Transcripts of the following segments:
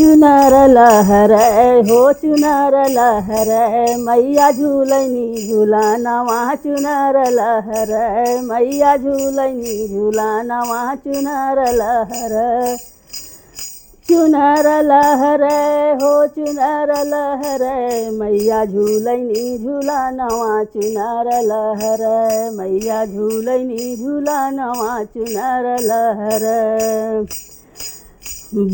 चुनर लहरै हो चुनर लहरै मैया झुलैनी झुलनवा चुनर लहरै मैया झुलैनी झुलनवा चुनर लहरै चुनर लहरै हो चुनर लहरै मैया झुलैनी झुलनवा चुनर लहरै मैया झुलैनी झुलनवा चुनर लहरै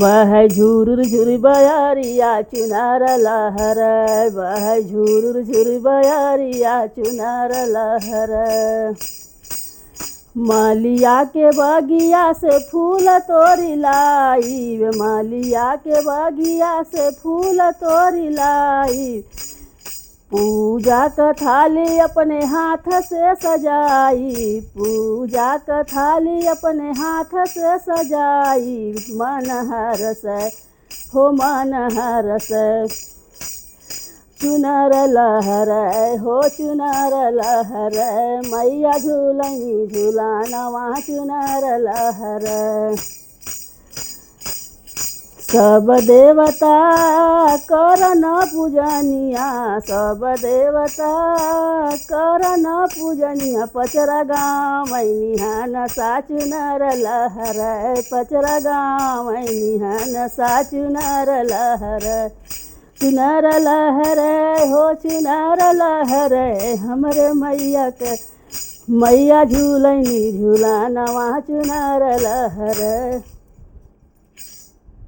बहै झुरुर झुर बयरिया चुनर लहरै बहै झुरुर झुर बयरिया चुनर लहरै मालिया के बगिया से फूल तोरी लाई मालिया के बगिया से फूल तोरी लाई पूजा का थाली अपने हाथ से सजाई पूजा का थाली अपने हाथ से सजाई मन हरस हो मन हरस चुनर लहरै हो चुनर लहरै मैया झुलैनी झुलनवा चुनर लहरै सब देवता करन पूजनिया सब देवता करन पूजनिया पचरा गाँव निहान सा चुनर लहरै पचरा गाँव निहान सा चुनर लहरै चुनर लहरै हो चुनर लहरै हमरे मैया के मैया झुलैनी झुलनवा चुनर लहरै।